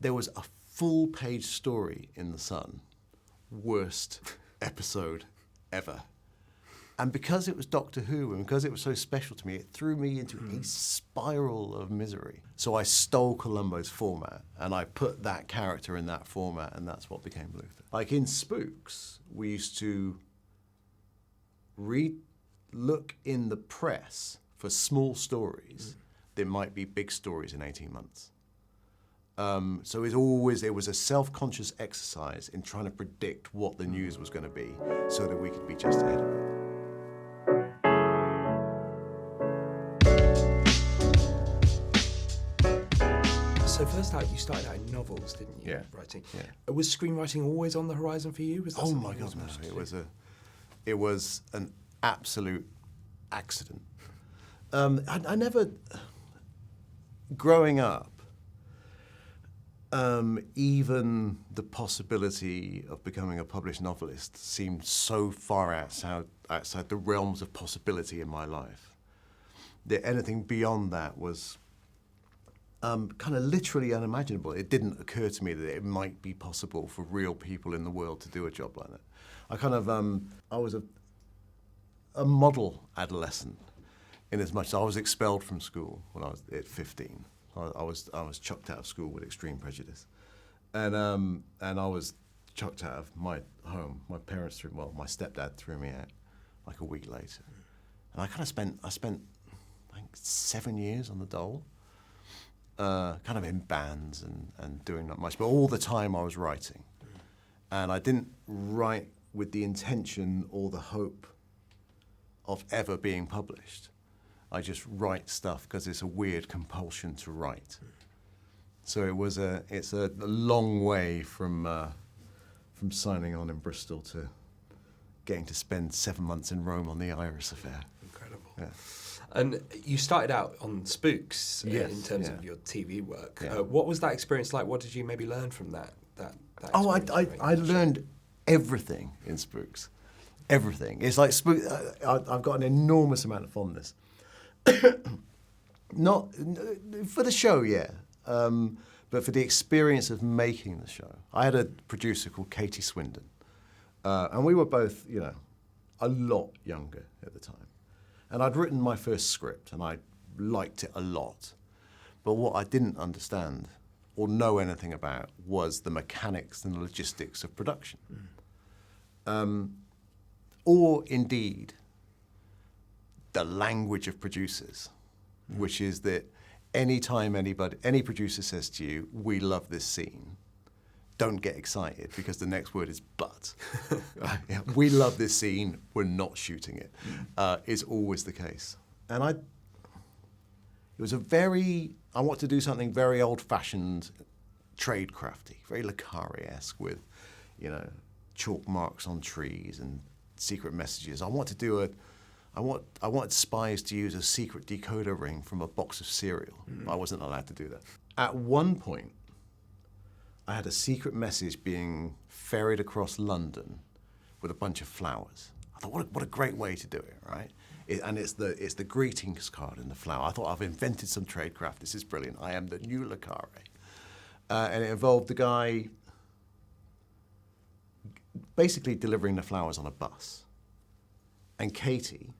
there was a full-page story in The Sun, worst episode ever. And because it was Doctor Who and because it was so special to me, it threw me into a spiral of misery. So I stole Columbo's format and I put that character in that format, and that's what became Luther. Like in Spooks, we used to look in the press for small stories that might be big stories in 18 months. So it was a self-conscious exercise in trying to predict what the news was going to be so that we could be just ahead of it. So first out, you started out in novels, didn't you? Yeah. Writing. Yeah. Was screenwriting always on the horizon for you? Was that Oh my God, no! It was an absolute accident. I never, growing up, even the possibility of becoming a published novelist seemed so far outside the realms of possibility in my life that anything beyond that was kind of literally unimaginable. It didn't occur to me that it might be possible for real people in the world to do a job like that. I was a model adolescent, in as much as I was expelled from school when I was at 15. I was chucked out of school with extreme prejudice, and I was chucked out of my home. My parents my stepdad threw me out like a week later, and I spent I think 7 years on the dole. Kind of in bands and doing not much, but all the time I was writing. And I didn't write with the intention or the hope of ever being published. I just write stuff because it's a weird compulsion to write. So it's a long way from signing on in Bristol to getting to spend 7 months in Rome on the Iris Affair. Incredible. Yeah. And you started out on Spooks in terms of your TV work. Yeah. What was that experience like? What did you maybe learn from that I learned everything in Spooks. Everything. It's like I've got an enormous amount of fondness. Not for the show, but for the experience of making the show. I had a producer called Katie Swindon, and we were both, a lot younger at the time. And I'd written my first script, and I liked it a lot. But what I didn't understand or know anything about was the mechanics and the logistics of production. Or indeed, the language of producers, which is that any time any producer says to you, "We love this scene," don't get excited because the next word is "but." We love this scene, we're not shooting it, is always the case. And I want to do something very old-fashioned, tradecrafty, very Le Carre-esque with, chalk marks on trees and secret messages. I wanted spies to use a secret decoder ring from a box of cereal. I wasn't allowed to do that. At one point, I had a secret message being ferried across London with a bunch of flowers. I thought, what a great way to do it, right? It's the greetings card in the flower. I thought, I've invented some tradecraft. This is brilliant. I am the new Le Carre. And it involved the guy basically delivering the flowers on a bus. And Katie,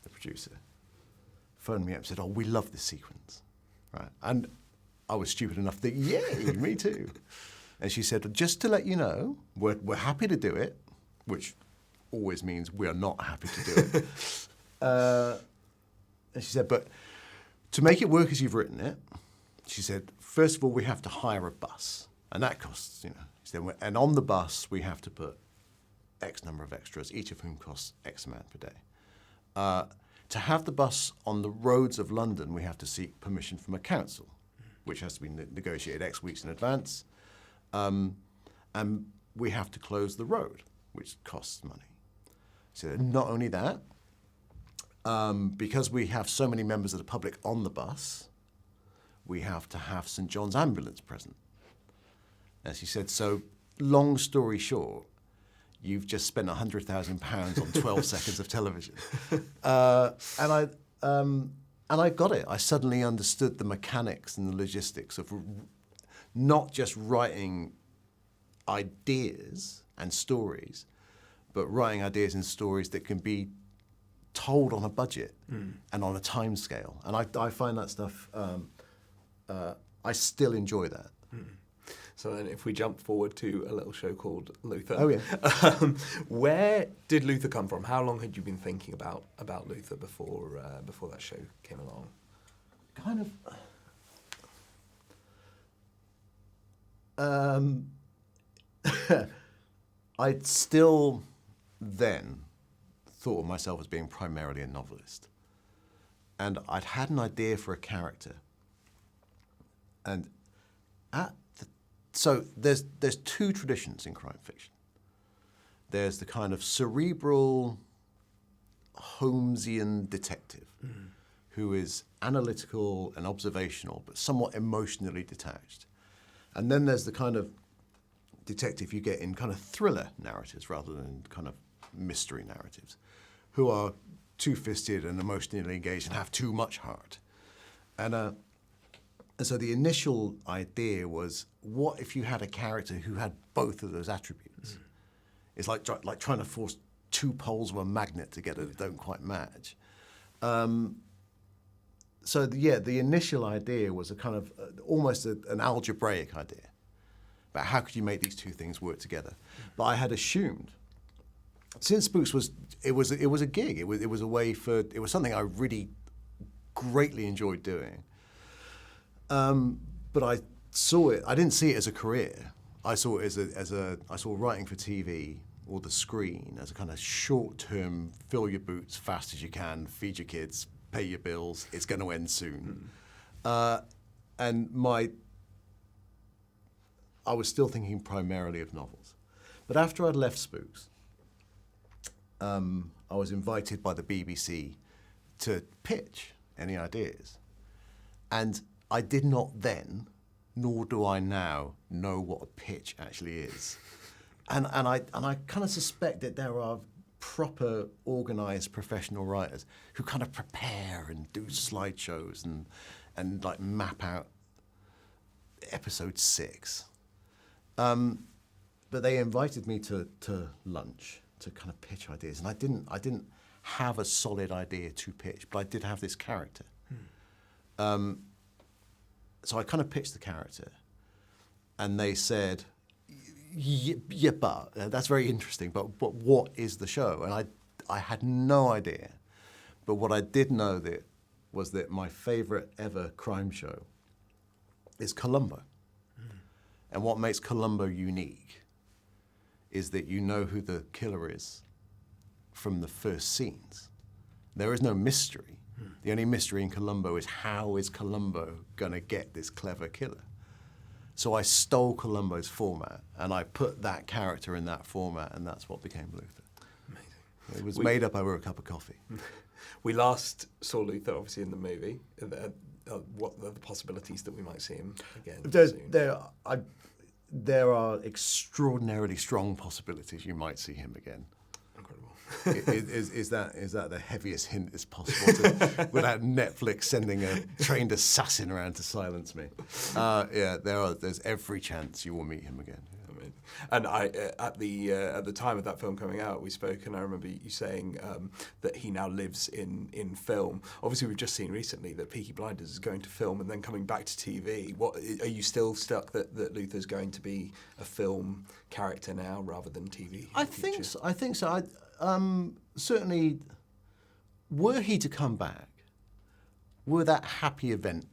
the producer, phoned me up and said, "Oh, we love this sequence," right? And I was stupid enough to think, yay, me too. And she said, "Just to let you know, we're happy to do it," which always means we are not happy to do it. And she said, "But to make it work as you've written it," she said, "first of all, we have to hire a bus. And that costs, She said, and on the bus, we have to put X number of extras, each of whom costs X amount per day. To have the bus on the roads of London, we have to seek permission from a council, which has to be negotiated X weeks in advance. And we have to close the road, which costs money." So not only that, because we have so many members of the public on the bus, we have to have St. John's ambulance present. And she said, "So long story short, you've just spent £100,000 on 12 seconds of television." And I got it. I suddenly understood the mechanics and the logistics of not just writing ideas and stories, but writing ideas and stories that can be told on a budget and on a time scale. And I find that stuff, I still enjoy that. So then if we jump forward to a little show called Luther. Oh, yeah. Where did Luther come from? How long had you been thinking about Luther before that show came along? Kind of... I'd still then thought of myself as being primarily a novelist. And I'd had an idea for a character. And so there's two traditions in crime fiction. There's the kind of cerebral, Holmesian detective who is analytical and observational, but somewhat emotionally detached. And then there's the kind of detective you get in kind of thriller narratives rather than kind of mystery narratives, who are two-fisted and emotionally engaged and have too much heart. And so the initial idea was, what if you had a character who had both of those attributes? It's like trying to force two poles of a magnet together that don't quite match. So the initial idea was a kind of almost an algebraic idea about how could you make these two things work together. But I had assumed, since Spooks was a gig, it was a way for, it was something I really greatly enjoyed doing. But I saw it, I didn't see it as a career. I saw it I saw writing for TV or the screen as a kind of short-term, fill your boots fast as you can, feed your kids, pay your bills, it's going to end soon. And I was still thinking primarily of novels. But after I'd left Spooks, I was invited by the BBC to pitch any ideas. And I did not then, nor do I now, know what a pitch actually is. And I kind of suspect that there are proper, organised professional writers who kind of prepare and do slideshows and like map out episode 6. But they invited me to lunch to kind of pitch ideas, and I didn't have a solid idea to pitch, but I did have this character. So I kind of pitched the character, and they said, yeah, but that's very interesting, but what is the show? And I had no idea. But what I did know was that my favourite ever crime show is Columbo. And what makes Columbo unique is that you know who the killer is from the first scenes. There is no mystery. The only mystery in Columbo is how is Columbo going to get this clever killer? So I stole Columbo's format and I put that character in that format, and that's what became Luther. Amazing. It was made up over a cup of coffee. We last saw Luther, obviously, in the movie. What are the possibilities that we might see him again soon? There are extraordinarily strong possibilities you might see him again. Incredible. Is that the heaviest hint as possible without Netflix sending a trained assassin around to silence me? There's every chance you will meet him again. Yeah. And at the time of that film coming out, we spoke, and I remember you saying that he now lives in film. Obviously, we've just seen recently that Peaky Blinders is going to film and then coming back to TV. What are you still stuck that Luther's going to be a film character now rather than TV? I think so. Certainly, were he to come back, were that happy event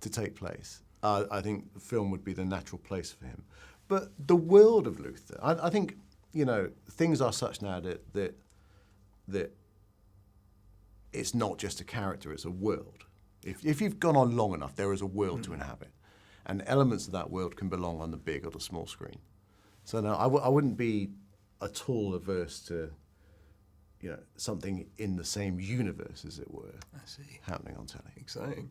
to take place, I think film would be the natural place for him. But the world of Luther, I think, things are such now that it's not just a character, it's a world. If you've gone on long enough, there is a world to inhabit. And elements of that world can belong on the big or the small screen. So no, I wouldn't be at all averse to something in the same universe, as it were, happening on telly. Exciting.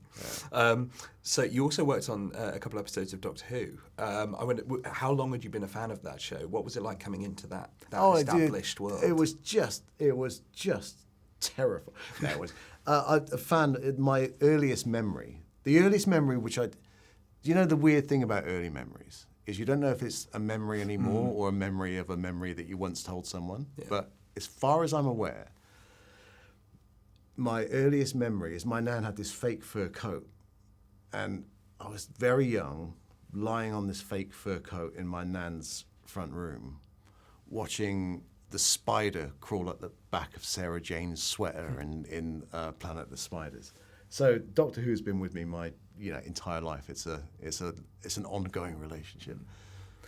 Yeah. So you also worked on a couple episodes of Doctor Who. I wonder, how long had you been a fan of that show? What was it like coming into that established world? It was just terrifying. No, I found my earliest memory, which you know the weird thing about early memories is you don't know if it's a memory anymore or a memory of a memory that you once told someone. Yeah. But as far as I'm aware, my earliest memory is my nan had this fake fur coat, and I was very young, lying on this fake fur coat in my nan's front room, watching the spider crawl at the back of Sarah Jane's sweater in Planet of the Spiders. So Doctor Who's been with me my entire life. It's an ongoing relationship.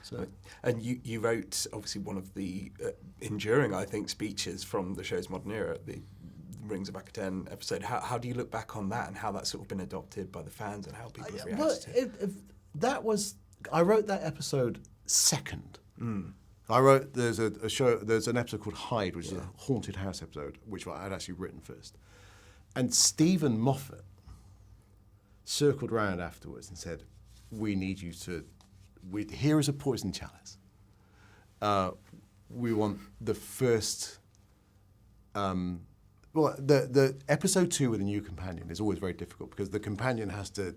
So, and you wrote obviously one of the enduring, I think, speeches from the show's modern era, the Rings of Akhaten episode. How do you look back on that and how that's sort of been adopted by the fans and how people have reacted to it? I wrote that episode second. I wrote there's an episode called Hyde, which is a haunted house episode, which I had actually written first. And Stephen Moffat circled round afterwards and said, "We need you to. Here is a poison chalice. We want the first." The episode 2 with a new companion is always very difficult because the companion has to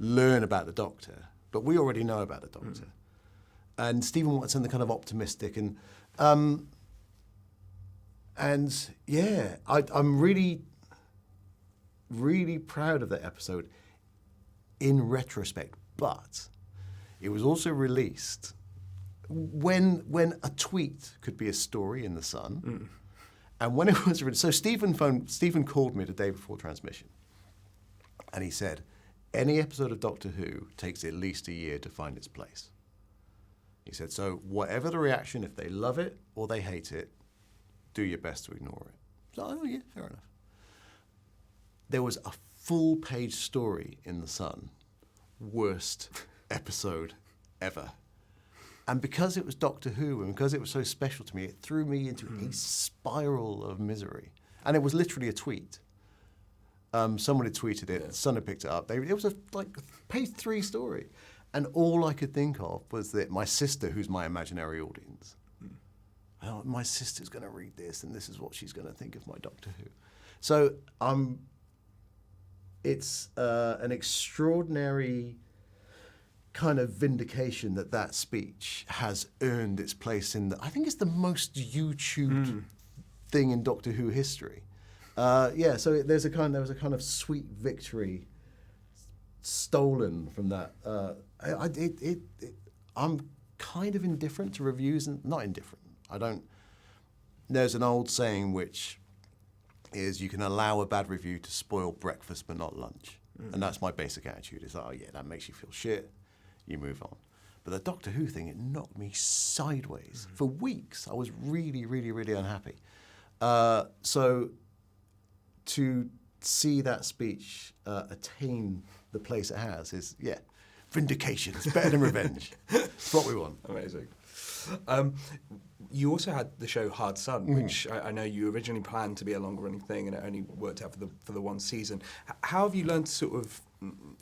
learn about the Doctor, but we already know about the Doctor. And Stephen wanted something kind of optimistic, and yeah, I'm really, really proud of that episode in retrospect. But it was also released when a tweet could be a story in the Sun, and when it was released. So Stephen called me the day before transmission, and he said, "Any episode of Doctor Who takes at least a year to find its place." He said, so whatever the reaction, if they love it or they hate it, do your best to ignore it. So, oh yeah, fair enough. There was a full-page story in The Sun, worst episode ever. And because it was Doctor Who and because it was so special to me, it threw me into a spiral of misery. And it was literally a tweet. Someone had tweeted it, The Sun had picked it up. It was a page 3 story. And all I could think of was that my sister, who's my imaginary audience, my sister's going to read this, and this is what she's going to think of my Doctor Who. So it's an extraordinary kind of vindication that speech has earned its place in I think it's the most YouTubed thing in Doctor Who history. So there was a kind of sweet victory stolen from that. I'm kind of indifferent to reviews, and not indifferent. There's an old saying which is you can allow a bad review to spoil breakfast but not lunch. And that's my basic attitude. It's like, oh yeah, that makes you feel shit, you move on. But the Doctor Who thing, it knocked me sideways. For weeks, I was really, really, really unhappy. So to see that speech attain the place it has is, vindication. It's better than revenge. It's what we want. Amazing. You also had the show Hard Sun, which I know you originally planned to be a longer-running thing, and it only worked out for the one season. How have you learned to sort of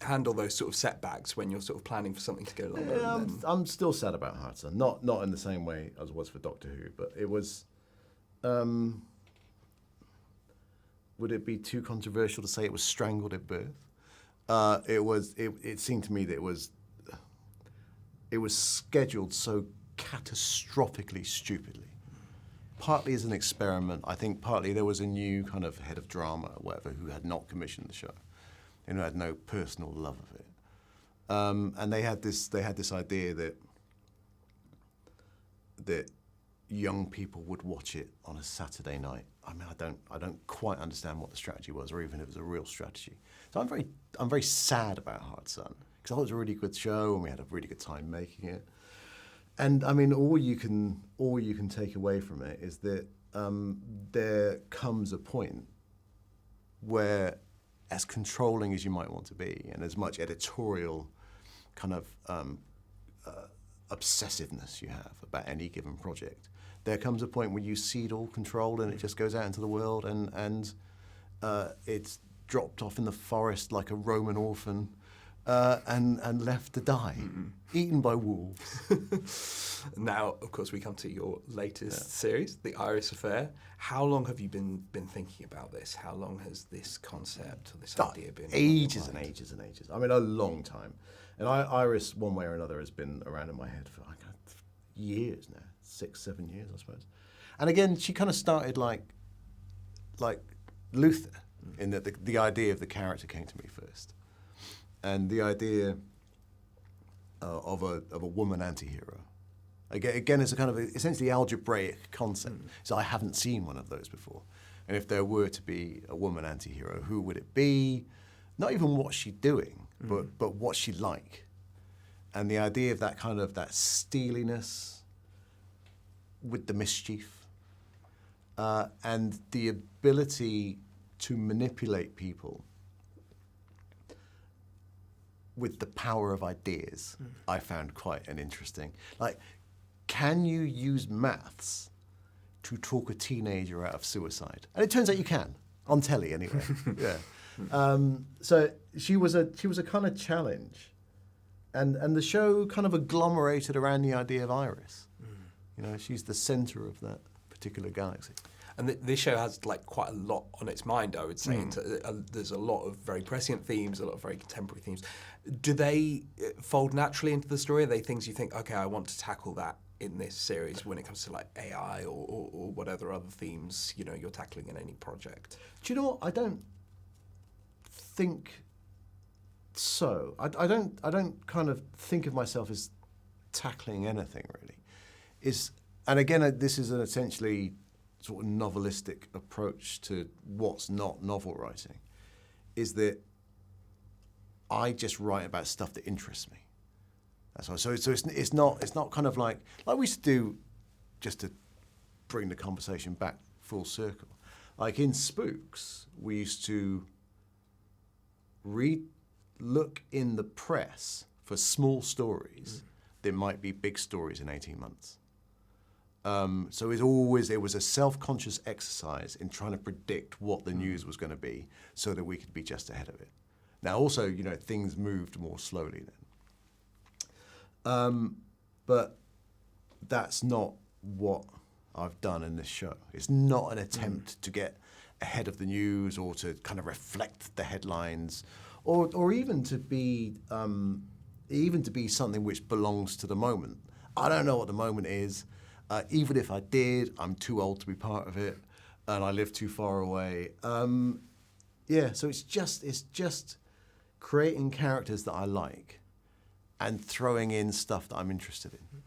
handle those sort of setbacks when you're sort of planning for something to go longer? I'm still sad about Hard Sun. Not in the same way as it was for Doctor Who, but it was. Would it be too controversial to say it was strangled at birth? It seemed to me that it was scheduled so catastrophically stupidly. Partly as an experiment, I think partly there was a new kind of head of drama or whatever who had not commissioned the show and who had no personal love of it. And they had this idea that young people would watch it on a Saturday night. I mean, I don't quite understand what the strategy was, or even if it was a real strategy. So I'm very sad about Hard Sun because I thought it was a really good show and we had a really good time making it. And I mean, all you can take away from it is that there comes a point where, as controlling as you might want to be, and as much editorial kind of obsessiveness you have about any given project, there comes a point where you cede all control and it just goes out into the world and it's dropped off in the forest like a Roman orphan and left to die, eaten by wolves. Now, of course, we come to your latest series, The Iris Affair. How long have you been thinking about this? How long has this concept or this idea been? Ages and ages and ages. I mean, a long time. And Iris, one way or another, has been around in my head for like years now, 6-7 years, I suppose. And again, she kind of started like Luther, in that the idea of the character came to me first, and the idea of a woman anti-hero. Again, it's a kind of essentially algebraic concept. So I haven't seen one of those before. And if there were to be a woman anti-hero, who would it be? Not even what's she doing, but what's she like? And the idea of that kind of that steeliness with the mischief, and the ability to manipulate people with the power of ideas, I found quite an interesting. Like, can you use maths to talk a teenager out of suicide? And it turns out you can, on telly anyway. Yeah. So she was a kind of challenge, and the show kind of agglomerated around the idea of Iris. You know, she's the centre of that particular galaxy. And this show has like quite a lot on its mind, I would say. There's a lot of very prescient themes, a lot of very contemporary themes. Do they fold naturally into the story? Are they things you think, okay, I want to tackle that in this series when it comes to like AI or whatever other themes, you know, you're tackling in any project? Do you know what? I don't think so. I don't kind of think of myself as tackling anything really. And again, this is an essentially sort of novelistic approach to what's not novel writing, is that I just write about stuff that interests me. That's why. So it's not kind of like we used to do, just to bring the conversation back full circle. Like in Spooks, we used to look in the press for small stories that might be big stories in 18 months. So it was a self-conscious exercise in trying to predict what the news was going to be so that we could be just ahead of it. Now also, you know, things moved more slowly then. But that's not what I've done in this show. It's not an attempt to get ahead of the news or to kind of reflect the headlines or even to be something which belongs to the moment. I don't know what the moment is. Even if I did, I'm too old to be part of it, and I live too far away. So it's just creating characters that I like, and throwing in stuff that I'm interested in.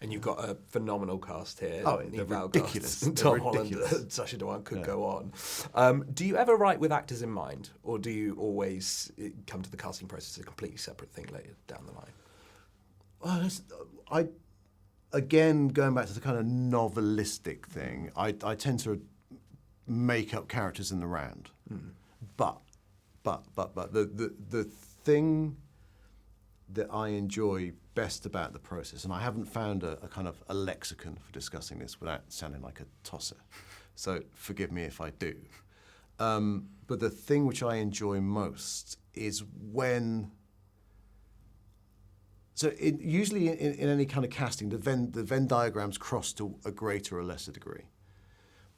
And you've got a phenomenal cast here. Oh, they're ridiculous. Tom Holland, Sacha Dhawan could go on. Do you ever write with actors in mind, or do you always come to the casting process a completely separate thing later down the line? Well, again, going back to the kind of novelistic thing, I tend to make up characters in the round. But the thing that I enjoy best about the process, and I haven't found a kind of a lexicon for discussing this without sounding like a tosser, so forgive me if I do. But the thing which I enjoy most is when... So usually in any kind of casting, the Venn diagrams cross to a greater or lesser degree.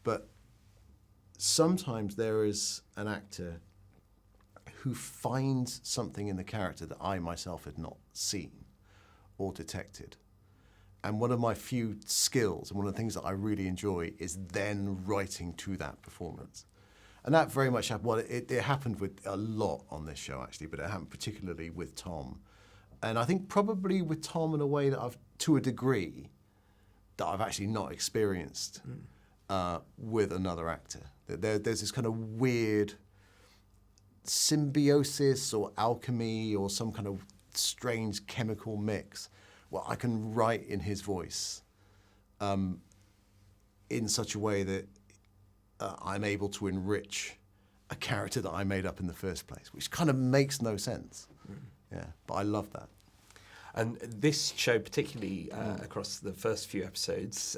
But sometimes there is an actor who finds something in the character that I myself had not seen or detected. And one of my few skills and one of the things that I really enjoy is then writing to that performance. And that very much happened. Well, it happened with a lot on this show, actually, but it happened particularly with Tom. And I think probably with Tom in a way that to a degree, that I've actually not experienced with another actor. There's this kind of weird symbiosis or alchemy or some kind of strange chemical mix where I can write in his voice in such a way that I'm able to enrich a character that I made up in the first place, which kind of makes no sense. Yeah, but I love that. And this show, particularly across the first few episodes,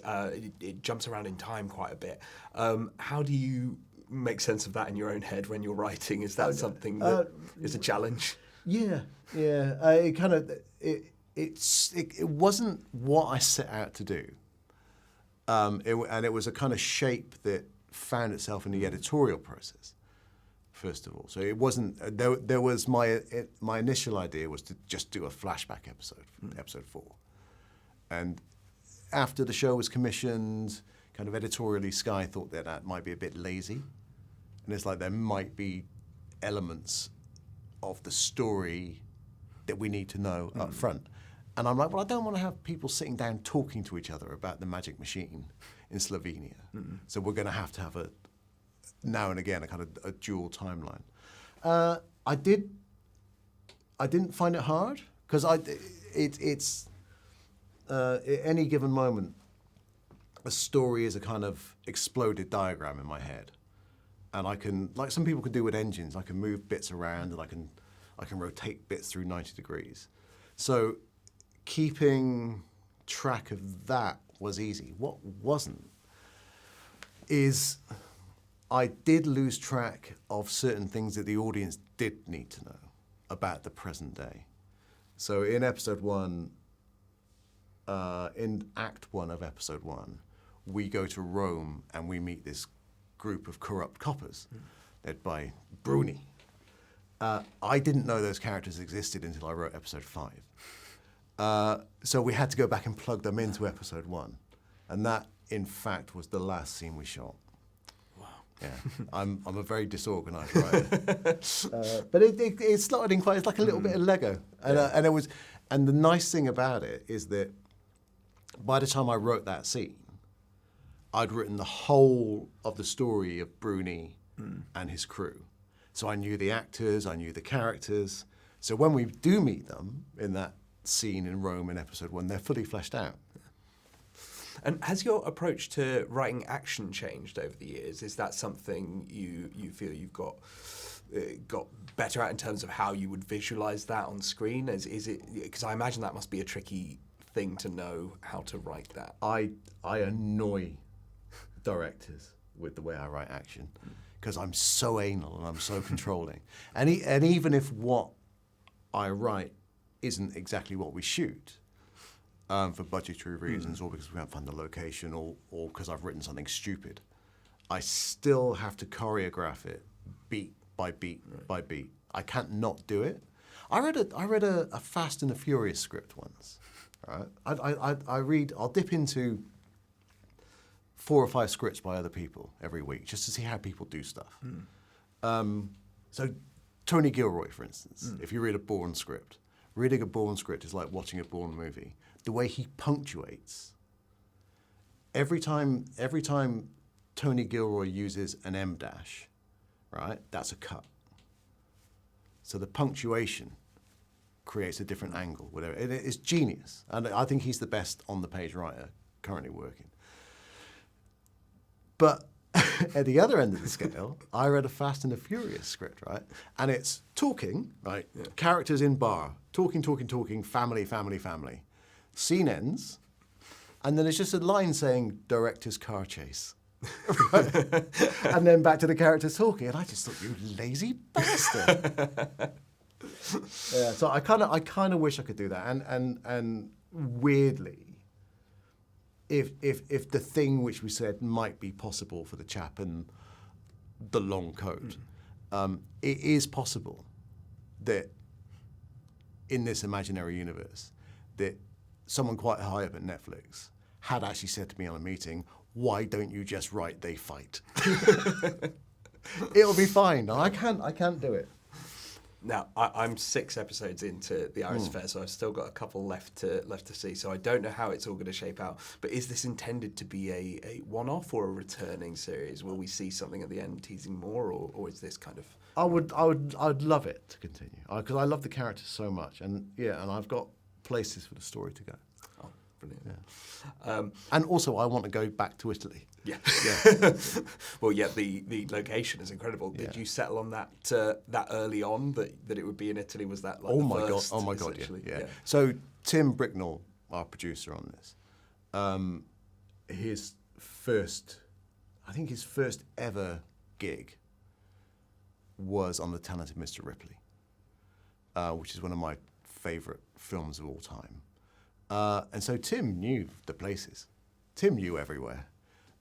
it jumps around in time quite a bit. How do you make sense of that in your own head when you're writing? Is that something that is a challenge? Yeah, yeah. It wasn't what I set out to do, and it was a kind of shape that found itself in the editorial process. First of all, so it wasn't. There was my initial idea was to just do a flashback episode, episode 4, and after the show was commissioned, kind of editorially, Sky thought that might be a bit lazy, and it's like there might be elements of the story that we need to know up front. And I'm like, well, I don't want to have people sitting down talking to each other about the magic machine in Slovenia. So we're going to have a now and again a kind of a dual timeline. I didn't find it hard because it's at any given moment a story is a kind of exploded diagram in my head, and I can, like some people can do with engines, I can move bits around and I can rotate bits through 90 degrees. So keeping track of that was easy. What wasn't is I did lose track of certain things that the audience did need to know about the present day. So in episode 1, in Act 1 of episode 1, we go to Rome and we meet this group of corrupt coppers led by Bruni. I didn't know those characters existed until I wrote episode 5. So we had to go back and plug them into episode 1. And that, in fact, was the last scene we shot. Yeah, I'm a very disorganized writer, but it started in quite. It's like a little bit of Lego, and it was. And the nice thing about it is that by the time I wrote that scene, I'd written the whole of the story of Bruni and his crew, so I knew the actors, I knew the characters. So when we do meet them in that scene in Rome in episode 1, they're fully fleshed out. And has your approach to writing action changed over the years? Is that something you feel you've got better at in terms of how you would visualize that on screen? Is it because I imagine that must be a tricky thing to know how to write that. I annoy directors with the way I write action because I'm so anal and I'm so controlling. And even if what I write isn't exactly what we shoot, for budgetary reasons, or because we can't find the location, or because I've written something stupid, I still have to choreograph it beat by beat by beat. I can't not do it. I read a Fast and the Furious script once. Right? I'll dip into 4 or 5 scripts by other people every week just to see how people do stuff. So Tony Gilroy, for instance, if you read a Bourne script, reading a Bourne script is like watching a Bourne movie. The way he punctuates, every time Tony Gilroy uses an M dash, right, that's a cut. So the punctuation creates a different angle, whatever. It's genius. And I think he's the best on-the-page writer currently working. But at the other end of the scale, I read a Fast and the Furious script, right? And it's talking, right? Yeah. Characters in bar, talking, family. Scene ends, and then it's just a line saying, director's car chase. Right? And then back to the characters talking, and I just thought, you lazy bastard. Yeah, so I kind of wish I could do that. And weirdly, if the thing which we said might be possible for the chap in the long coat, it is possible that in this imaginary universe, that someone quite high up at Netflix had actually said to me on a meeting, why don't you just write they fight? It'll be fine. No, I can't do it. Now, I'm 6 episodes into the Irish Affair, so I've still got a couple left to see. So I don't know how it's all going to shape out. But is this intended to be a one-off or a returning series? Will we see something at the end teasing more, or is this kind of? I'd love it to continue because I love the characters so much, and I've got places for the story to go. Oh, brilliant! Yeah. And also, I want to go back to Italy. Yeah. Well, yeah, the location is incredible. Did you settle on that that early on that it would be in Italy? Was that like oh my god, yeah. So Tim Bricknell, our producer on this, his first ever gig was on The Talented Mr. Ripley. which is one of my favourite films of all time. And so Tim knew the places. Tim knew everywhere.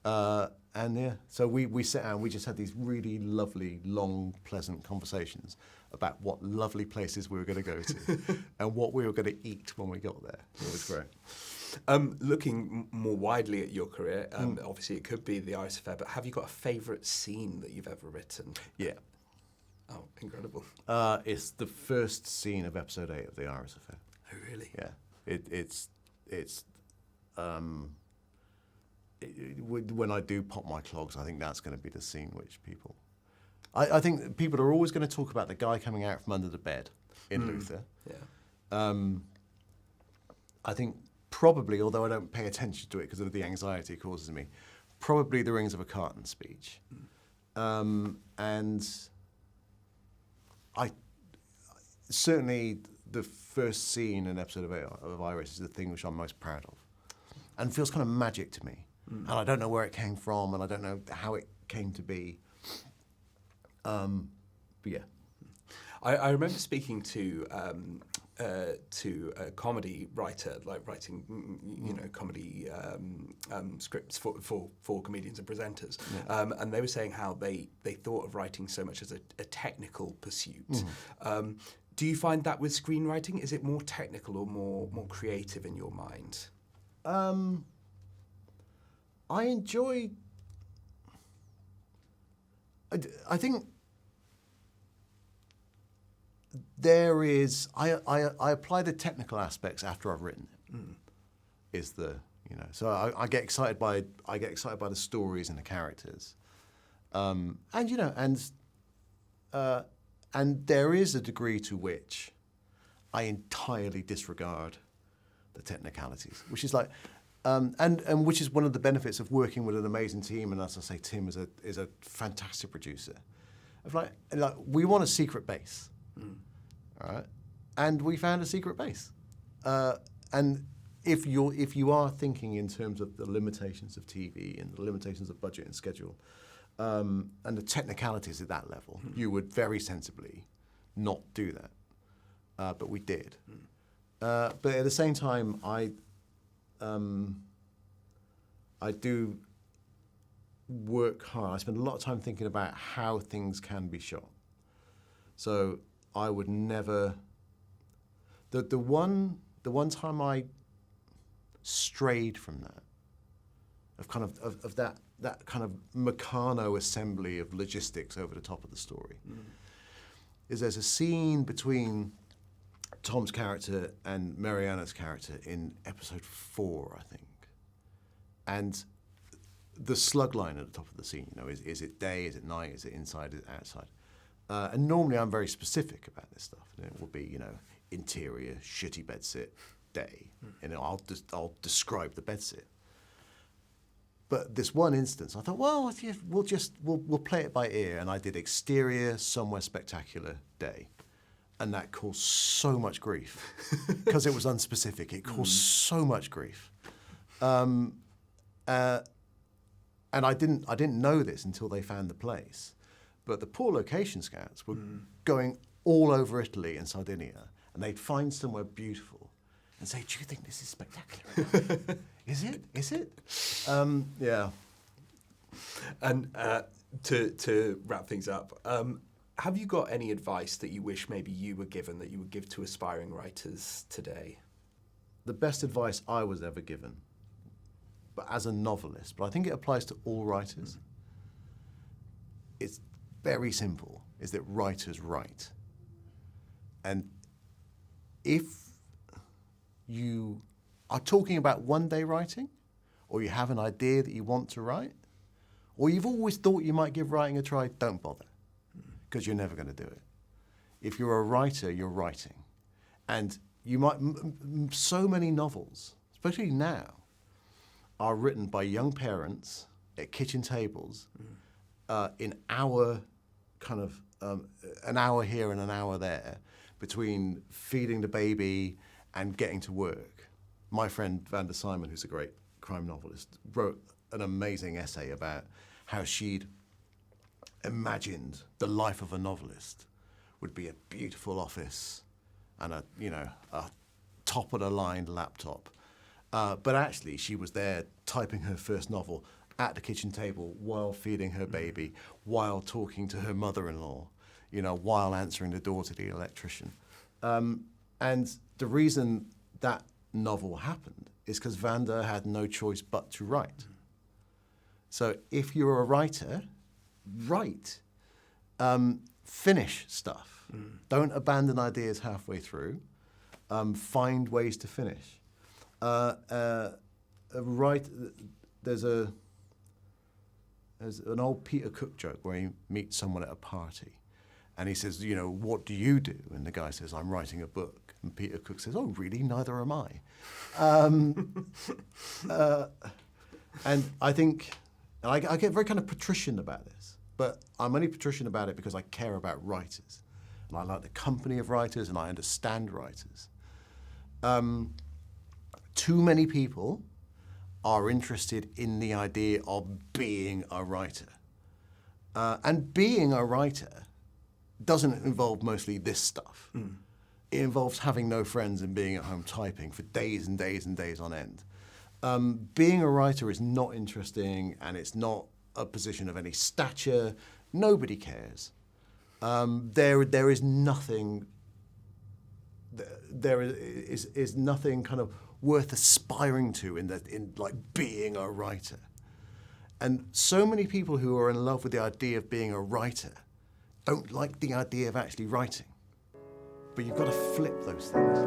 And yeah, so we sat down, we just had these really lovely, long, pleasant conversations about what lovely places we were going to go to and what we were going to eat when we got there. It was great. Looking more widely at your career, obviously it could be the Iris Affair, but have you got a favourite scene that you've ever written? Yeah. Oh, incredible. It's the first scene of episode 8 of the Iris Affair. Oh, really? Yeah. When I do pop my clogs, I think that's going to be the scene which people... I think people are always going to talk about the guy coming out from under the bed in Luther. Yeah. I think probably, although I don't pay attention to it because of the anxiety it causes me, probably the Rings of a Carton speech. And I certainly the first scene in episode of Iris is the thing which I'm most proud of, and feels kind of magic to me. And I don't know where it came from, and I don't know how it came to be. But yeah, I remember speaking to a comedy writer, like writing, comedy scripts for comedians and presenters, and they were saying how they thought of writing so much as a technical pursuit. Do you find that with screenwriting? Is it more technical or more creative in your mind? I enjoy... I think there is... I apply the technical aspects after I've written it. Is the... So I get excited by the stories and the characters. And there is a degree to which I entirely disregard the technicalities, which is like... and which is one of the benefits of working with an amazing team, and as I say, Tim is a fantastic producer. Of like we want a secret base, all right? And we found a secret base. And if you are thinking in terms of the limitations of TV and the limitations of budget and schedule, and the technicalities at that level, you would very sensibly not do that. But we did. But at the same time, I do work hard. I spend a lot of time thinking about how things can be shot. So I would never... The one time I strayed from that, of that kind of Meccano assembly of logistics over the top of the story, is there's a scene between Tom's character and Mariana's character in episode 4, I think. And the slug line at the top of the scene, is it day, is it night, is it inside, is it outside? And normally I'm very specific about this stuff. It will be, interior, shitty bedsit, day. And I'll describe the bedsit. But this one instance, I thought, well, we'll play it by ear. And I did exterior, somewhere spectacular, day. And that caused so much grief because it was unspecific. It caused so much grief, and I didn't know this until they found the place. But the poor location scouts were going all over Italy and Sardinia, and they'd find somewhere beautiful and say, "Do you think this is spectacular? Is it? Is it?" Yeah. And to wrap things up. Have you got any advice that you wish maybe you were given that you would give to aspiring writers today? The best advice I was ever given, but as a novelist, but I think it applies to all writers, it's very simple, is that writers write. And if you are talking about one-day writing, or you have an idea that you want to write, or you've always thought you might give writing a try, don't bother. Because you're never going to do it. If you're a writer, you're writing. And you might, so many novels, especially now, are written by young parents at kitchen tables in our kind of, an hour here and an hour there, between feeding the baby and getting to work. My friend Vanda Simon, who's a great crime novelist, wrote an amazing essay about how she'd imagined the life of a novelist would be a beautiful office and a top of the line laptop. But actually, she was there typing her first novel at the kitchen table while feeding her baby, while talking to her mother-in-law, while answering the door to the electrician. And the reason that novel happened is because Vanda had no choice but to write. So if you're a writer, write. Finish stuff. Don't abandon ideas halfway through. Find ways to finish. There's an old Peter Cook joke where he meets someone at a party, and he says, what do you do? And the guy says, I'm writing a book. And Peter Cook says, oh, really? Neither am I. And I think, I get very kind of patrician about this, but I'm only patrician about it because I care about writers. And I like the company of writers, and I understand writers. Too many people are interested in the idea of being a writer. And being a writer doesn't involve mostly this stuff. It involves having no friends and being at home typing for days and days and days on end. Being a writer is not interesting, and it's not a position of any stature. Nobody cares. There is nothing. There is nothing kind of worth aspiring to in like being a writer. And so many people who are in love with the idea of being a writer don't like the idea of actually writing. But you've got to flip those things.